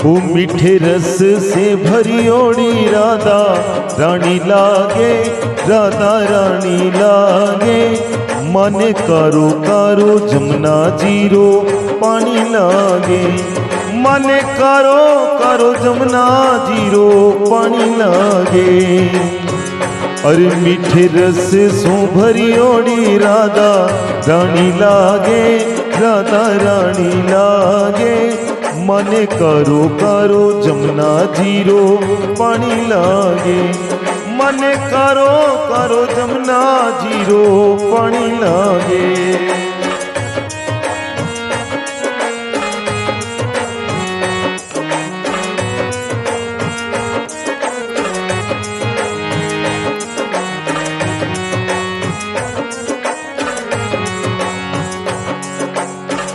वो मीठे रस से भरी ओड़ी राधा रानी लागे, राधा रानी लागे। मन कारो कारो जमुना जीरो पानी लागे, मन कारो कारो जमुना जीरो पानी लागे। अरे मीठे रस सो भरी ओड़ी राधा रानी लागे, राधा रानी लागे। मन करो करो जमुना जीरो पानी लागे, मन करो करो जमुना जीरो पानी लागे।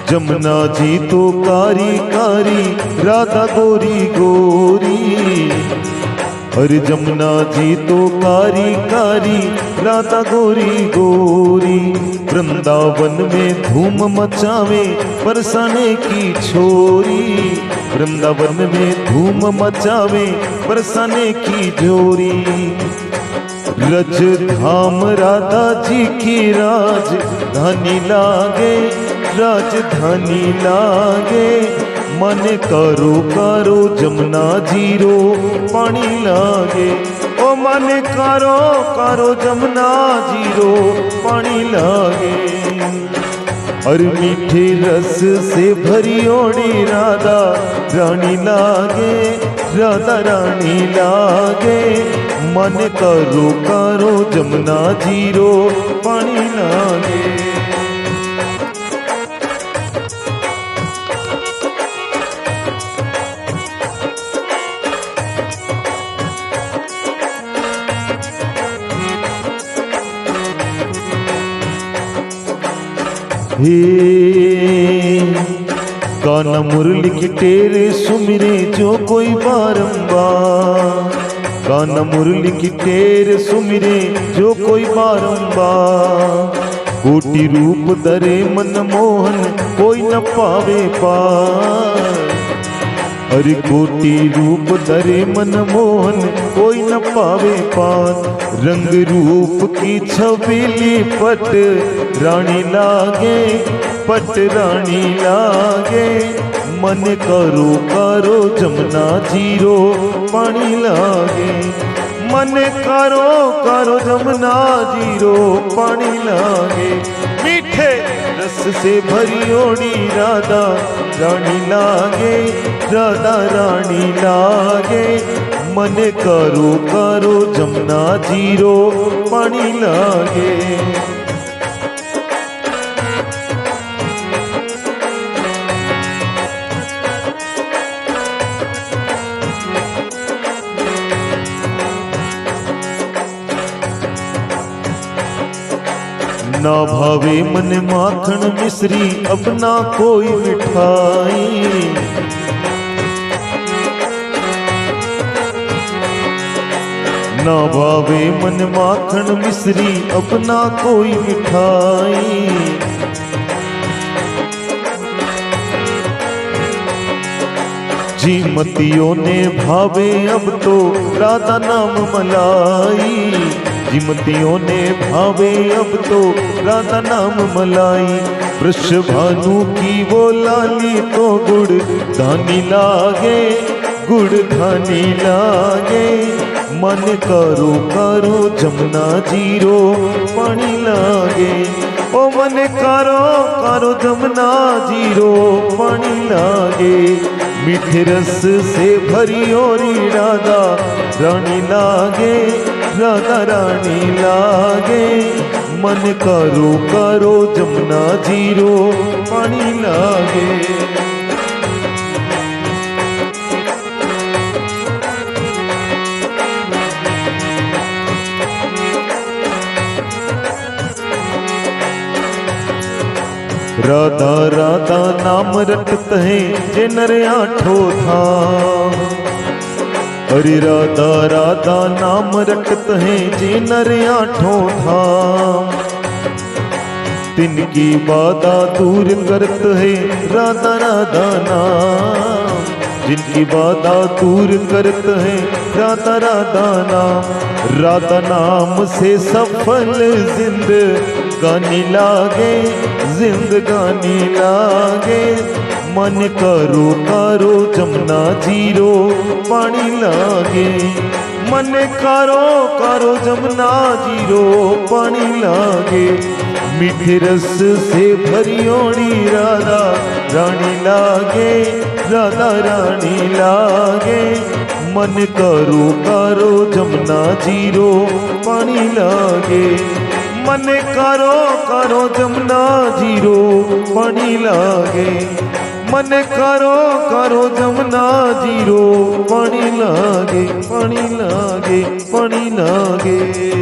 जमुना जी तो कारी कारी राधा गोरी गोरी। अरे जमुना जी तो कारी कारी राधा गोरी गोरी। वृंदावन में धूम मचावे बरसाने की छोरी, वृंदावन में धूम मचावे बरसाने की जोरी। रज धाम राधा जी की राजधानी लागे, राजधानी लागे। मन करो करो जमुना जीरो पानी लागे, ओ मन करो करो जमुना जीरो पानी लागे। और मीठे रस से भरी ओड़ी राधा रानी लागे, राधा रानी लागे। मन करो करो जमुना जीरो पानी लागे। हे गाना मुरली की टेरे सुमिरे जो कोई बारंबार, गाना मुरली की टेरे सुमिरे जो कोई बारंबार। कोटि रूप धरे मन मोहन कोई न पावे पार, अरे कोटि रूप धरे मन मोहन कोई न पावे पार। रंग रूप की छबीली पट रानी लागे, पट रानी लागे। मन करो करो जमुना जीरो पानी लागे, मन करो करो जमुना जीरो पानी लागे। मीठे रस से भरी ओड़ी राधा रानी लागे, राधा रानी लागे। मन करो करो जमुना जीरो पानी लागे। ना भावे मन माखन मिश्री अब ना कोई मिठाई, ना भावे मन माखन मिश्री अब ना कोई मिठाई। जीमतियों ने भावे अब तो राधा नाम मलाई, जीमतियों ने भावे अब तो राधा नाम मलाई। वृषभानु की वो लाली तो गुड़ धानी लागे, गुड़ धानी लागे। मन करो करो जमुना जीरो पानी लागे, ओ मन करो करो जमुना जीरो पानी लागे। मीठे रस से भरी ओरी राधा रानी लागे, राधा रानी लागे। मन करो करो जमुना जीरो पानी लागे। राधा राधा नाम रटत है जे नर आठो धाम, अरे राधा राधा नाम रटत है जे नर आठो धाम। तिनकी बाधा दूर करत है राधा राधा नाम। जिनकी बाधा दूर करत है राधा राधा नाम। राधा नाम से सफल जिंदगानी लागे, जिंदगानी लागे। मन करो करो जमुना जीरो पानी लागे। मन करो करो जमुना जीरो पानी लागे। मीठे रस से भरियोड़ी राधा रानी लागे, राधा रानी लागे। मन करो करो जमुना जीरो पानी लागे। मन करो करो जमुना जीरो पानी लागे। मन करो जमुना जीरो पानी लागे, पानी लागे, पानी लागे।